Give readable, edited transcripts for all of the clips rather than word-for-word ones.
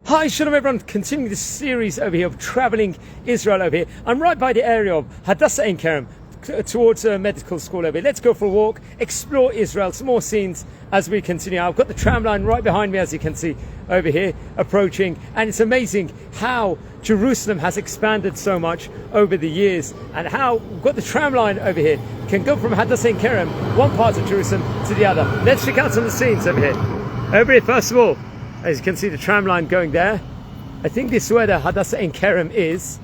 Hi, shalom everyone, continuing this series over here of travelling Israel over here. I'm right by the area of Hadassah Ein Kerem, towards a medical school over here. Let's go for a walk, explore Israel, some more scenes as we continue. I've got the tram line right behind me, as you can see over here, approaching. And it's amazing how Jerusalem has expanded so much over the years, and how we've got the tram line over here, can go from Hadassah Ein Kerem, one part of Jerusalem, to the other. Let's check out some of the scenes over here. Over here, first of all, as you can see the tram line going there. I think this is where the Hadassah Ein Kerem is.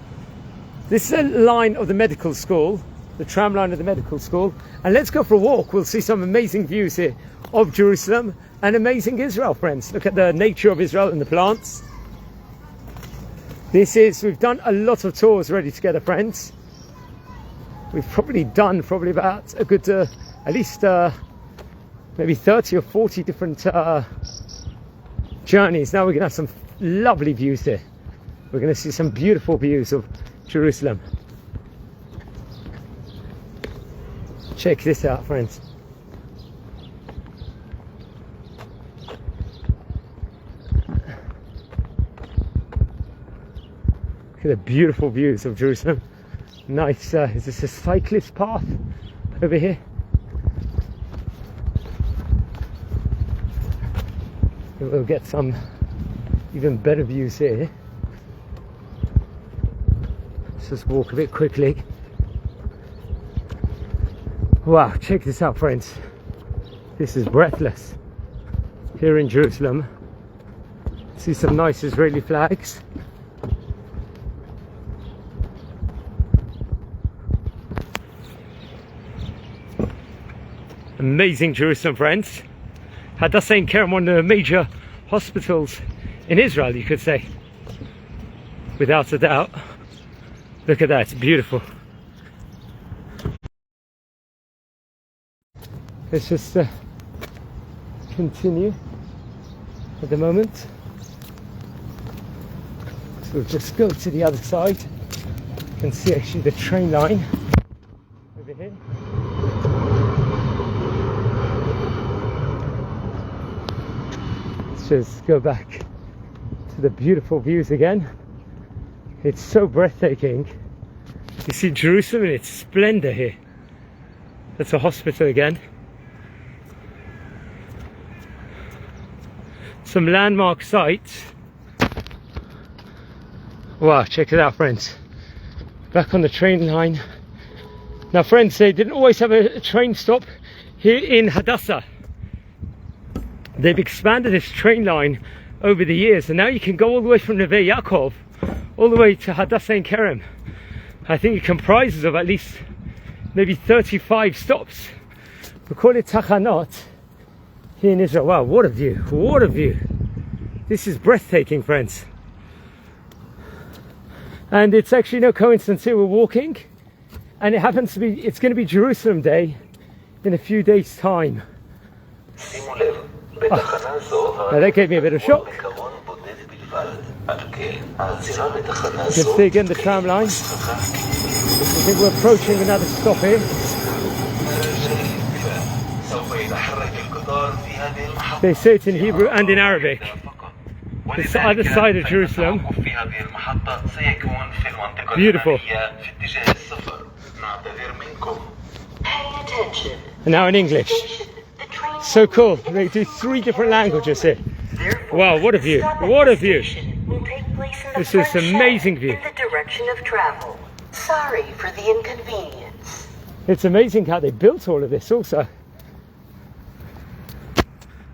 This is a line of the medical school, the tram line of the medical school. And let's go for a walk. We'll see some amazing views here of Jerusalem and amazing Israel, friends. Look at the nature of Israel and the plants. We've done a lot of tours already together, friends. We've probably done about a good, at least maybe 30 or 40 different journeys. Now we're going to have some lovely views here. We're going to see some beautiful views of Jerusalem. Check this out, friends. Look at the beautiful views of Jerusalem. Nice, is this a cyclist path over here? We'll get some even better views here. Let's just walk a bit quickly. Wow, check this out, friends. This is breathless. Here in Jerusalem, see some nice Israeli flags. Amazing Jerusalem, friends. Hadassah Ein Kerem, one of the major hospitals in Israel, you could say, without a doubt. Look at that, it's beautiful. Let's just continue at the moment. So we'll just go to the other side. You can see actually the train line over here. Just go back to the beautiful views again. It's so breathtaking. You see Jerusalem in its splendor here. That's a hospital again. Some landmark sites. Wow, check it out, friends. Back on the train line. Now, friends, they didn't always have a train stop here in Hadassah. They've expanded this train line over the years, and now you can go all the way from Neve Yaakov all the way to Hadassah Ein Kerem. I think it comprises of at least maybe 35 stops. We call it Tachanot here in Israel. Wow, what a view, what a view. This is breathtaking, friends. And it's actually no coincidence here we're walking, and it happens to be, it's going to be Jerusalem Day in a few days' time. Now that gave me a bit of shock. You can see again the tram line. I think we're approaching another stop here. They say it in Hebrew and in Arabic. It's the other side of Jerusalem. Beautiful. And now in English. So cool. They do 3 different languages here. Wow, what a view. What a view. This is an amazing view. The direction of travel. Sorry for the inconvenience. It's amazing how they built all of this also.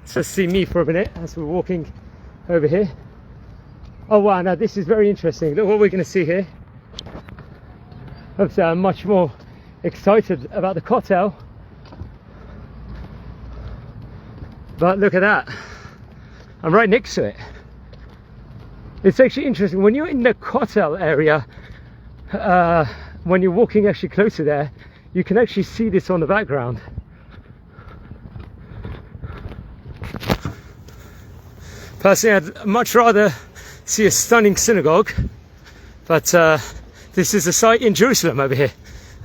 Let's just see me for a minute as we're walking over here. Oh wow, now this is very interesting. Look what we're going to see here. Obviously I'm much more excited about the Kotel. But look at that. I'm right next to it. It's actually interesting. When you're in the Kotel area, when you're walking actually closer there, you can actually see this on the background. Personally, I'd much rather see a stunning synagogue, but this is a site in Jerusalem over here.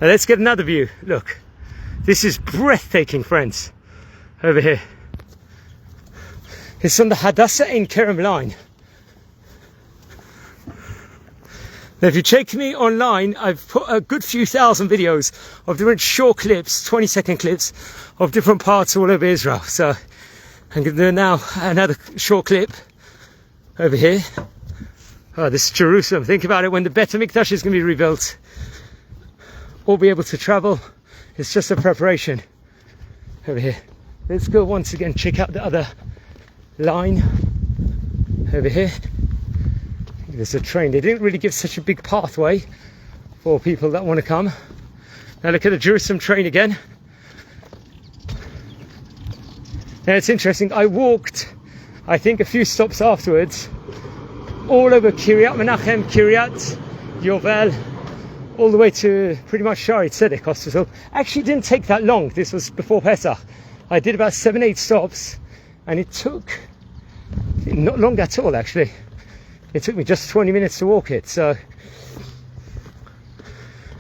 Now let's get another view. Look, this is breathtaking, friends, over here. It's on the Hadassah Ein Kerem line. Now, if you check me online, I've put a good few thousand videos of different short clips, 20-second clips of different parts all over Israel. So I'm going to do now another short clip over here. Oh, this is Jerusalem. Think about it, when the Bet HaMikdash is going to be rebuilt, we'll be able to travel. It's just a preparation over here. Let's go once again, check out the other line over here. There's a train. They didn't really give such a big pathway for people that want to come. Now look at the Jerusalem train again. Now it's interesting, I walked, I think, a few stops afterwards, all over Kiryat Menachem, Kiryat, Yovel, all the way to pretty much Shari Tzedek Hospital. Actually didn't take that long. This was before Pesach. I did about 7-8 stops, and it took not long at all actually. It took me just 20 minutes to walk it. So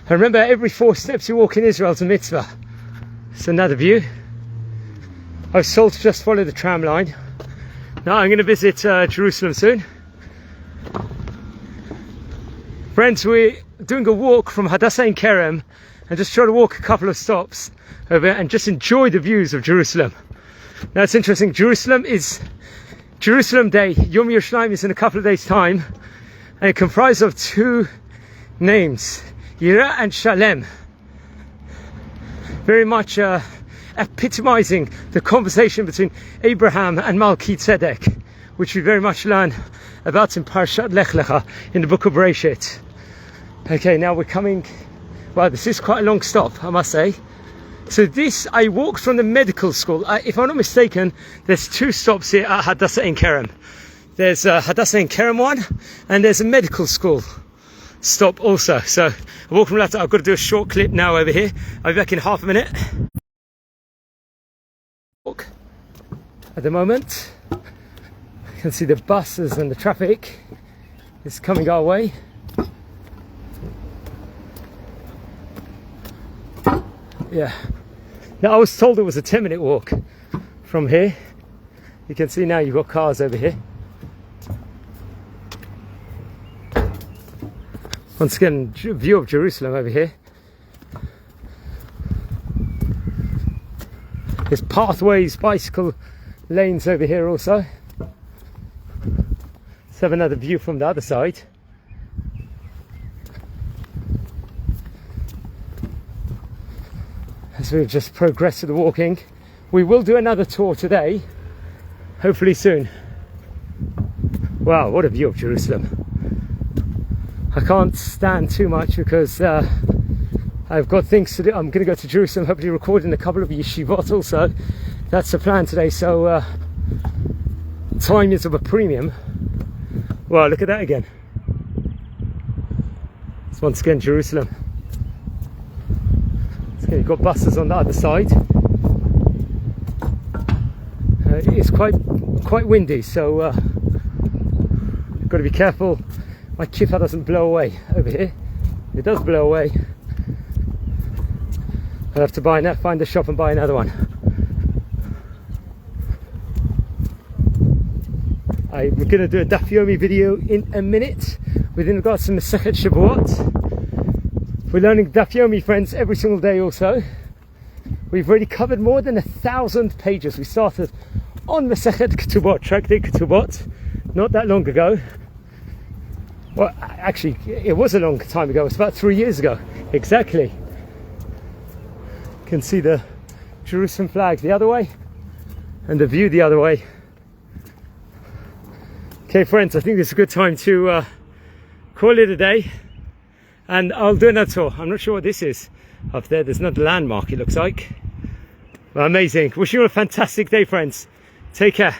I remember, every 4 steps you walk in Israel is a mitzvah. It's another view. I was told to just follow the tram line. Now I'm going to visit Jerusalem soon. Friends, we're doing a walk from Hadassah Ein Kerem and just try to walk a couple of stops over and just enjoy the views of Jerusalem. Now it's interesting, Jerusalem Day, Yom Yerushalayim, is in a couple of days' time, and it comprises of 2 names, Yira and Shalem. Very much epitomizing the conversation between Abraham and Melchizedek, which we very much learn about in Parashat Lech Lecha in the book of Bereshit. Okay, now we're coming, well, this is quite a long stop, I must say. So this, I walked from the medical school. If I'm not mistaken, there's 2 stops here at Hadassah Ein Kerem. There's Hadassah Ein Kerem one, and there's a medical school stop also. So I walked from that. I've got to do a short clip now over here. I'll be back in half a minute. Walk at the moment. You can see the buses and the traffic is coming our way. Yeah. Now I was told it was a 10-minute walk from here. You can see now you've got cars over here. Once again, view of Jerusalem over here. There's pathways, bicycle lanes over here also. Let's have another view from the other side. As we just progress to the walking, we will do another tour today, hopefully soon. Wow, what a view of Jerusalem. I can't stand too much because I've got things to do. I'm going to go to Jerusalem, hopefully record in a couple of yeshivot also. That's the plan today, so time is of a premium. Wow, look at that again. It's once again Jerusalem. Okay, you've got buses on the other side. It's quite windy, so you've got to be careful my kippah doesn't blow away over here. If it does blow away, I'll have to find a shop and buy another one. I'm going to do a Daf Yomi video in a minute within regards to Masechet Shavuot. We're learning Daf Yomi, friends, every single day also. We've already covered more than 1,000 pages. We started on Masechet Ketubot, Tractate Ketubot, not that long ago. Well, actually, it was a long time ago. It's about 3 years ago, exactly. You can see the Jerusalem flag the other way and the view the other way. Okay, friends, I think this is a good time to call it a day. And I'll do another tour. I'm not sure what this is up there. There's another landmark, it looks like. Well, amazing. Wishing you a fantastic day, friends. Take care.